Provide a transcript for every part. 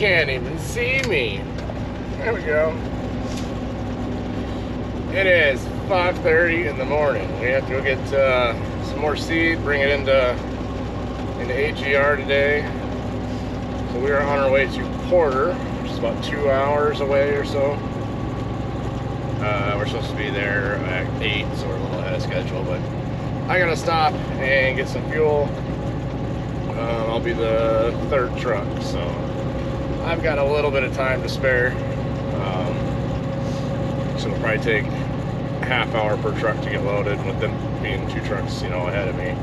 can't even see me. There we go. It is 5:30 in the morning. We have to go get some more seed, bring it into AGR today. So we are on our way to Porter, which is about 2 hours away or so. We're supposed to be there at 8, so we're a little ahead of schedule, but I gotta stop and get some fuel. I'll be the third truck, so I've got a little bit of time to spare. So it'll probably take a half hour per truck to get loaded, with them being 2 trucks, you know, ahead of me.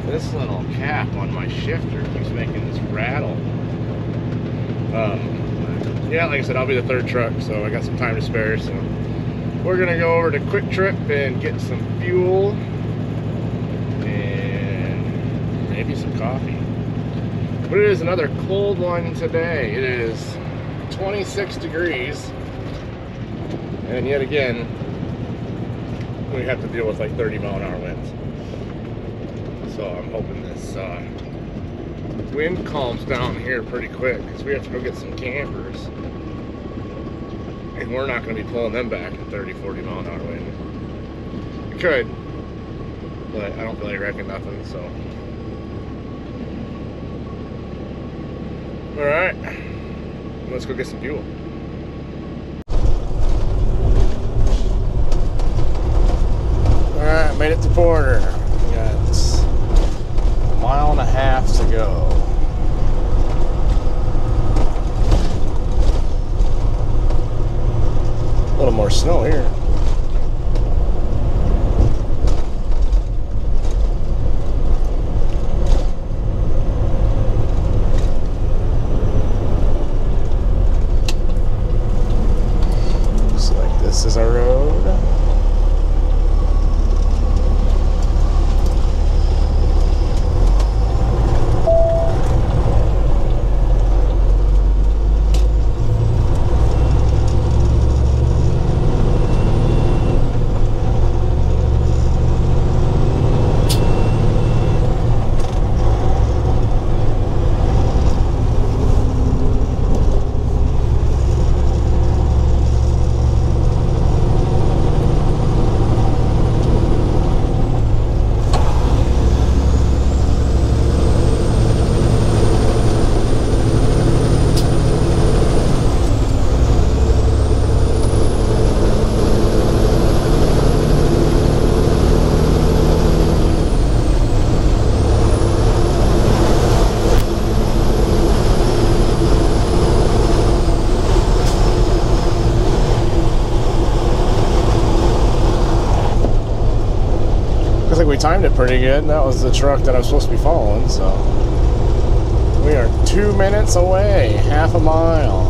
This little cap on my shifter keeps making this rattle. Yeah, like I said, I'll be the third truck, so I got some time to spare. So we're gonna go over to Quick Trip and get some fuel and maybe some coffee. But it is another cold one today. It is 26 degrees, and yet again we have to deal with like 30-mile-an-hour winds. So I'm hoping this wind calms down here pretty quick, because we have to go get some campers, and we're not going to be pulling them back at 30-40-mile-an-hour wind. We could, but I don't really reckon nothing. So all right, let's go get some fuel. All right, made it to Porter. We got a mile and a half to go. A little more snow here. Looks like this is our road. We timed it pretty good. That was the truck that I was supposed to be following, so we are 2 minutes away, half a mile.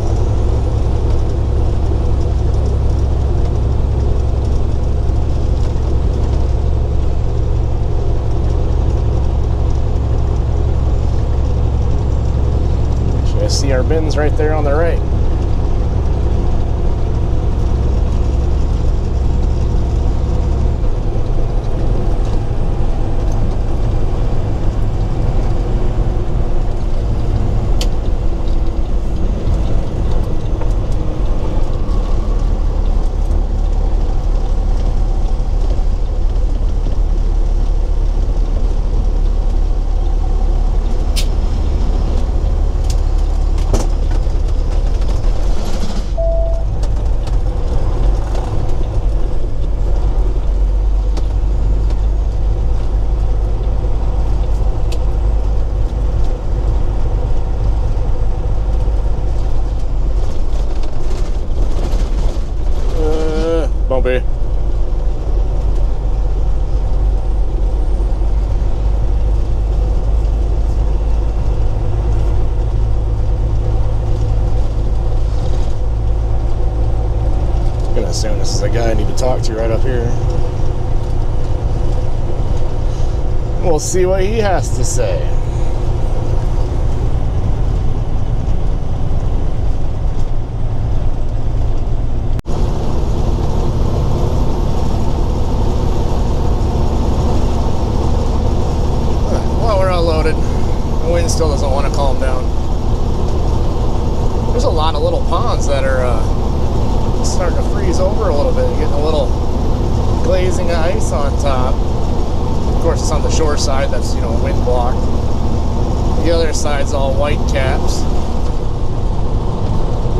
You see our bins right there on the right. Bumpy. I'm gonna assume this is a guy I need to talk to right up here. We'll see what he has to say. Still doesn't want to calm down. lot of little ponds that are starting to freeze over a little bit. You're getting a little glazing of ice on top. Of course, it's on the shore side. That's, you know, wind blocked. The other side's all white caps.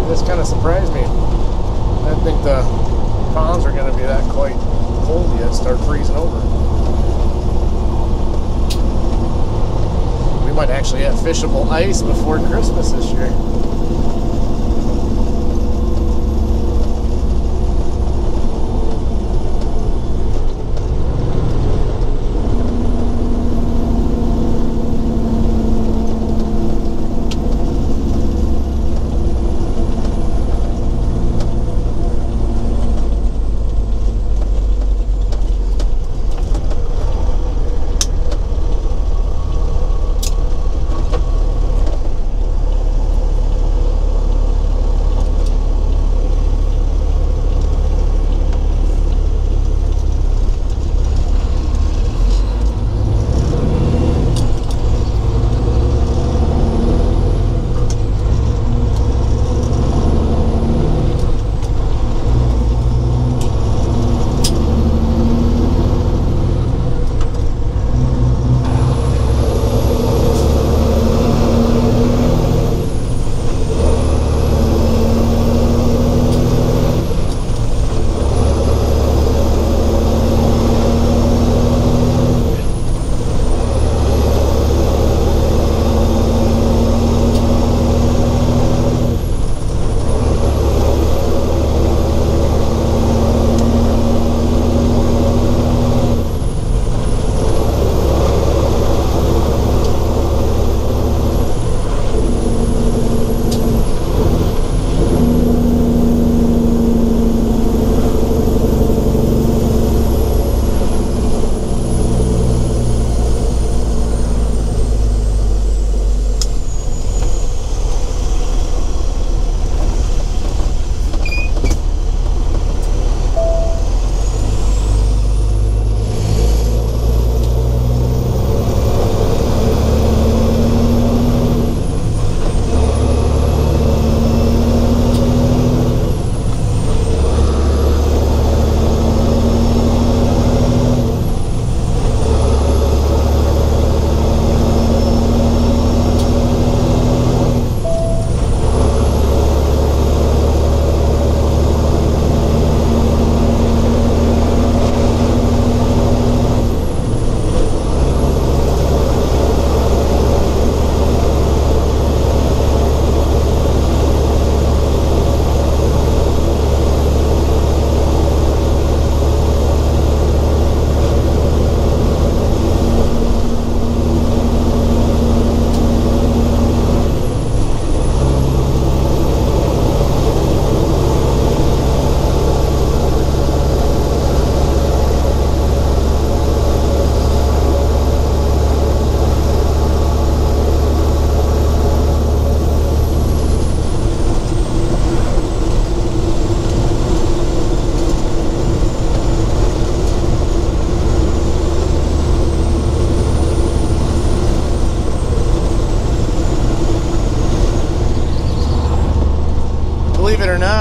This kind of surprised me. I didn't think the ponds were going to be that quite cold yet. Start freezing over. We might actually have fishable ice before Christmas this year.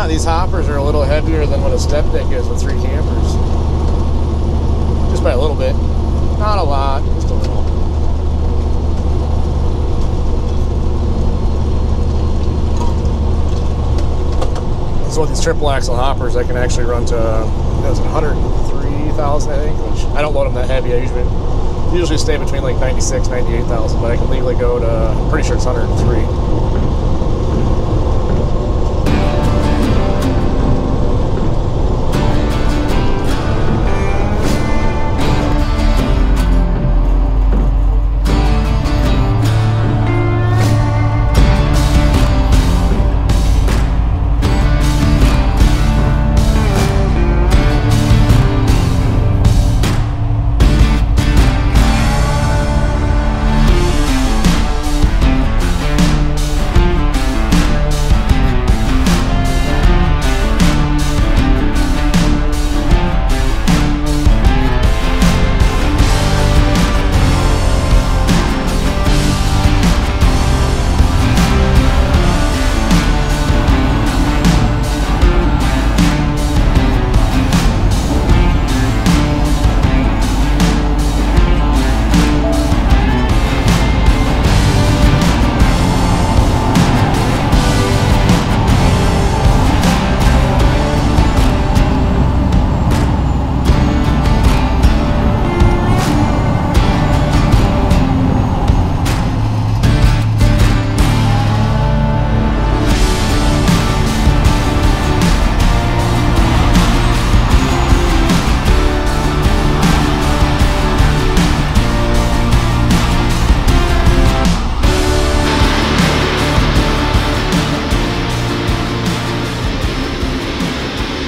These hoppers are a little heavier than what a step deck is with 3 campers. Just by a little bit. Not a lot, just a little. So with these triple axle hoppers, I can actually run to 103,000, I think, which I don't load them that heavy. I usually stay between like 96, 98,000, but I can legally go to, I'm pretty sure it's 103.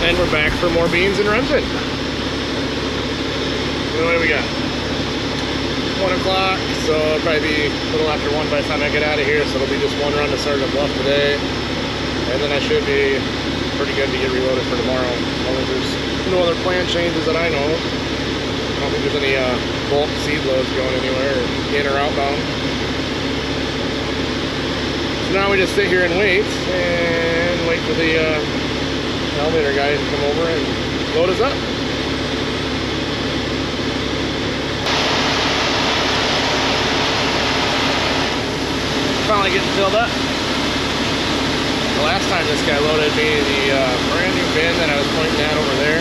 And we're back for more beans and Remsen. What do we got? 1 o'clock, so it'll probably be a little after 1 by the time I get out of here, so it'll be just one run to start the Bluff today. And then I should be pretty good to get reloaded for tomorrow, as long as there's no other plan changes that I know of. I don't think there's any bulk seed loads going anywhere, in or outbound. So now we just sit here and wait for the elevator guys to come over and load us up. Finally getting filled up. The last time this guy loaded me the brand new bin that I was pointing at over there,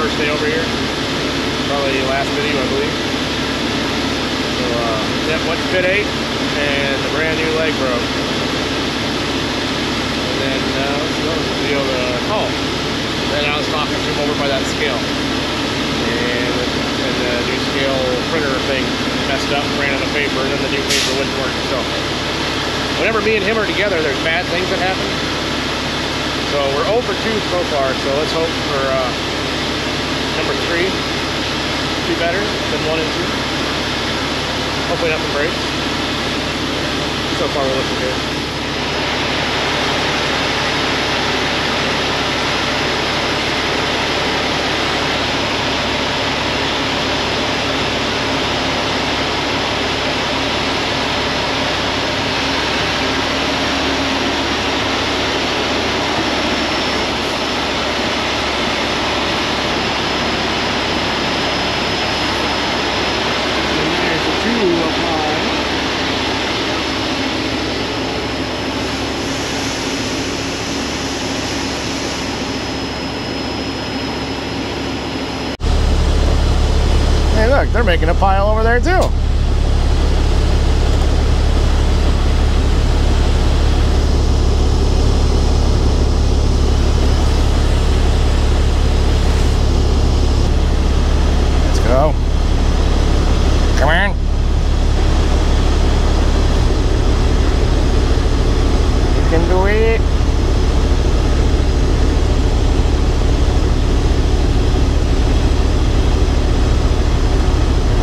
first day over here, probably last video I believe. So yeah, went to pit 8 and the brand new leg broke. And then then I was talking to him over by that scale, and the new scale printer thing messed up, ran out of paper, and then the new paper wouldn't work. So whenever me and him are together, there's bad things that happen. So we're 0 for 2 so far, so let's hope for number 3 to be better than 1 and 2. Hopefully nothing breaks. So far we're looking good. Hey, look, they're making a pile over there too. Let's go. Come on. You can do it.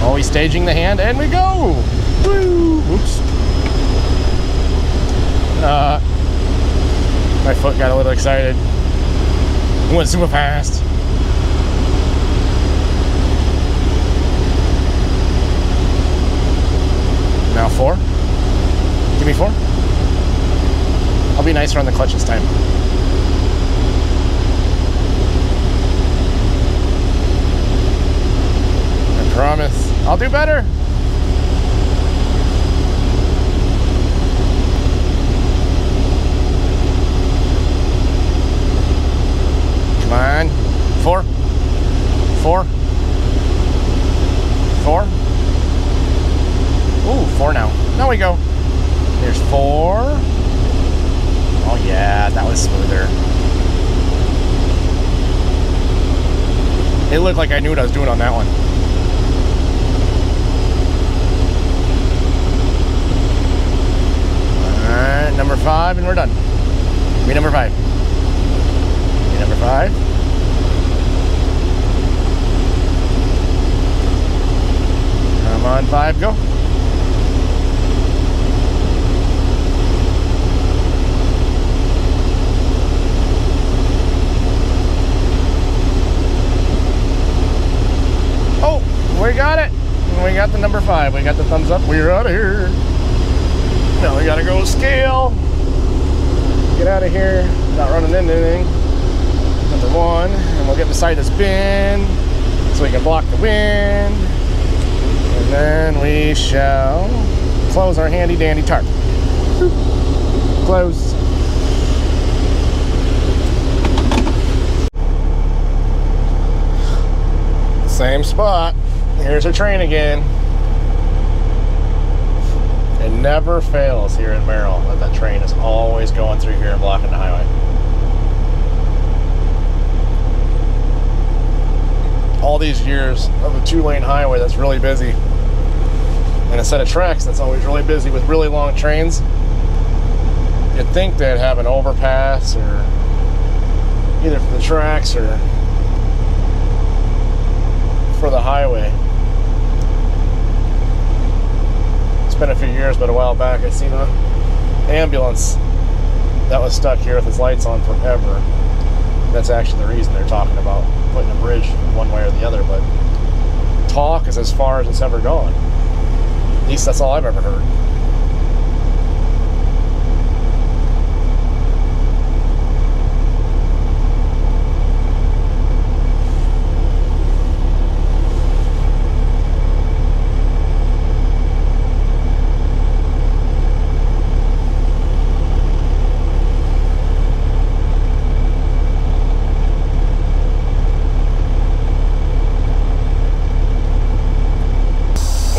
Always staging the hand, and we go! Woo! Oops. My foot got a little excited. It went super fast. Now 4. Give me 4. I'll be nicer on the clutch this time. I promise. I'll do better. Come on. 4. 4. 4. Ooh, 4 now. Now we go. There's 4. Oh yeah, that was smoother. It looked like I knew what I was doing on that one. Alright, number 5, and we're done. Give me number 5. Give me number 5. Come on, 5, go. Oh, we got it. We got the number 5. We got the thumbs up. We're out of here. Now we gotta go scale. Get out of here. Not running into anything. Number 1. And we'll get beside this bin so we can block the wind. And then we shall close our handy dandy tarp. Close. Same spot. Here's our train again. It never fails here in Merrill that train is always going through here and blocking the highway. All these years of a 2-lane highway that's really busy, and a set of tracks that's always really busy with really long trains, you'd think they'd have an overpass or either for the tracks or for the highway. It's been a few years, but a while back I seen an ambulance that was stuck here with its lights on forever. That's actually the reason they're talking about putting a bridge one way or the other, but talk is as far as it's ever gone. At least that's all I've ever heard.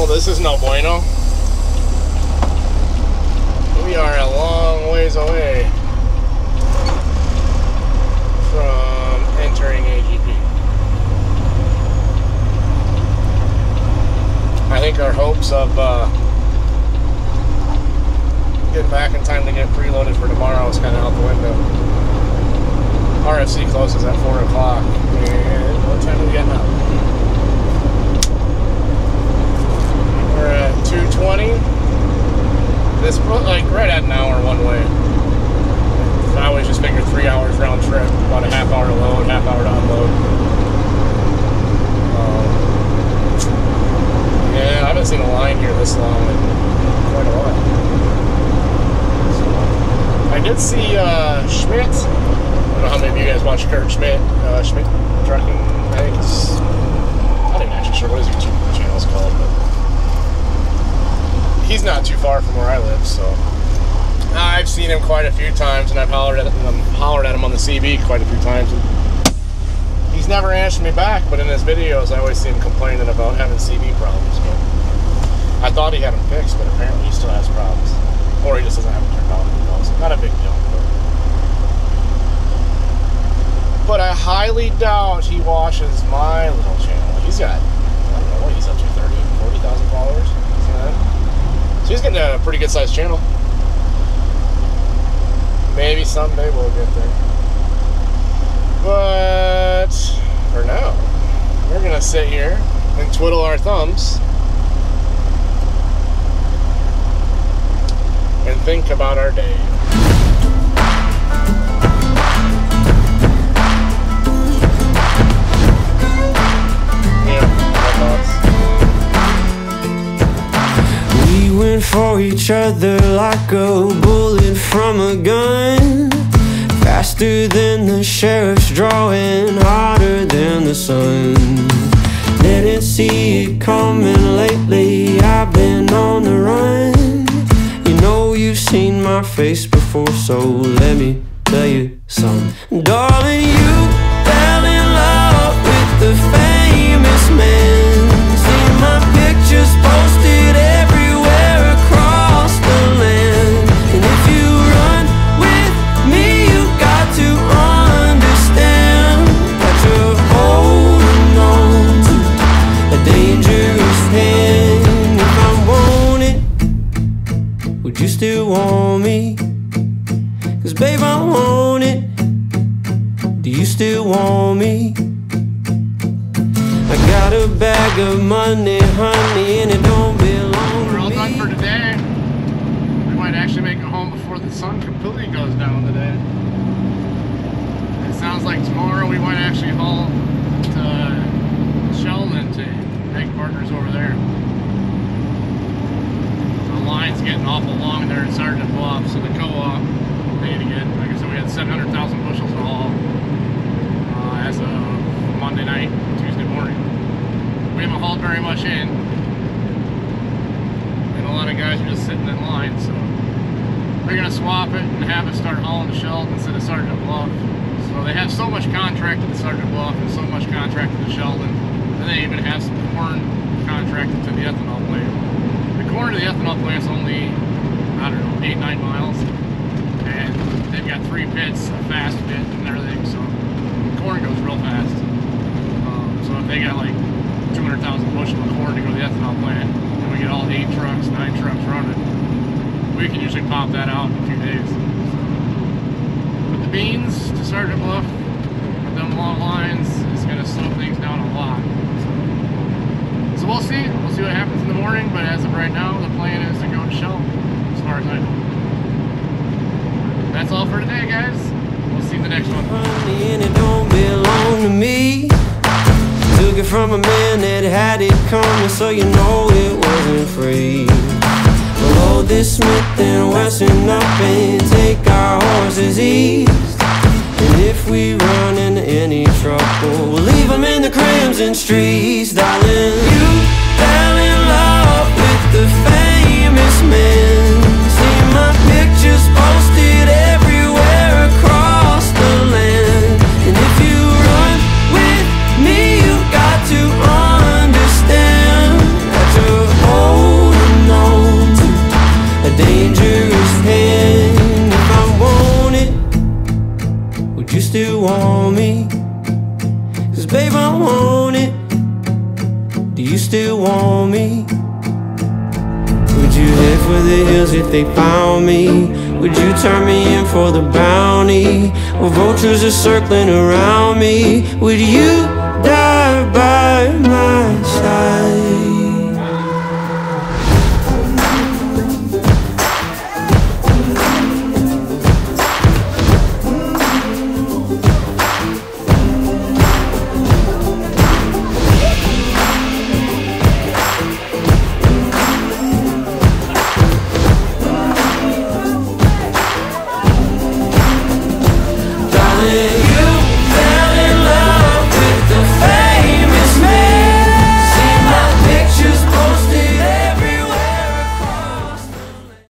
This is no bueno. We are a long ways away from entering AGP. I think our hopes of getting back in time to get preloaded for tomorrow is kind of out the window. RFC closes at 4 o'clock. And what time do we get now? We're at 2:20. This like right at an hour one way. I always just figured 3 hours round trip, about a half hour to load, half hour to unload. Yeah, I haven't seen a line here this long in quite a while. So, I did see Schmidt. I don't know how many of you guys watch Kurt Schmidt. Schmidt Trucking. I think it's. I'm not even actually sure what his YouTube channel is called, but. He's not too far from where I live, so I've seen him quite a few times, and I've hollered at him on the CB quite a few times. And he's never answered me back, but in his videos, I always see him complaining about having CB problems. But I thought he had them fixed, but apparently he still has problems, or he just doesn't have them turned on. Who knows? Not a big deal. But I highly doubt he watches my little channel. He's got, I don't know what he's up to, 30,000, 40,000 followers. So he's getting a pretty good sized channel. Maybe someday we'll get there. But for now, we're gonna sit here and twiddle our thumbs and think about our day. Went for each other like a bullet from a gun, faster than the sheriff's drawing, hotter than the sun. Didn't see it coming lately, I've been on the run. You know you've seen my face before, so let me tell you something. Darling, you fell in love with the famous man. See my pictures posted everywhere across the land. And if you run with me, you got to understand that you're holding on to a dangerous hand. If I want it, would you still want me? 'Cause babe, I want it. Do you still want me? I got a bag of money, honey, and it don't belong. We're all done for today. We might actually make it home before the sun completely goes down today. It sounds like tomorrow we might actually haul to Sheldon to Ag Partners over there. The line's getting awful long there in Sergeant Bluff, so the co-op paid again. Like I said, we had 700,000 bushels to haul as of Monday night, Tuesday morning. We haven't hauled very much in, and a lot of guys are just sitting in line, so they're going to swap it and have us start hauling to Sheldon instead of Sergeant Bluff. So they have so much contracted to Sergeant Bluff and so much contracted to Sheldon, and they even have some corn contracted to the ethanol plant. The corn to the ethanol plant is only, I don't know, 8-9 miles, and they've got 3 pits, a fast pit and everything, so corn goes real fast. So if they got like 200,000 bushels of corn to go to the ethanol plant, and we get all 8 trucks, 9 trucks running, we can usually pop that out in a few days. But the beans to Sergeant Bluff, with them long lines is going to slow things down a lot. So we'll see. We'll see what happens in the morning, but as of right now, the plan is to go to Shell, as far as I know. That's all for today, guys. We'll see you in the next one. And it don't belong to me. Took it from a man that had it coming, so you know it wasn't free. We'll load this Smith and Wesson up and take our horses east. And if we run into any trouble, we'll leave them in the crimson streets. Darling, you fell in love with the famous man. See my pictures posted everywhere across the land. And if you run with me, you got to understand that you're holding on to a dangerous hand. If I want it, would you still want me? 'Cause babe, I want it. Do you still want me? Would you head for the hills if they found me? Would you turn me in for the bounty? Or vultures are circling around me? Would you die by my side?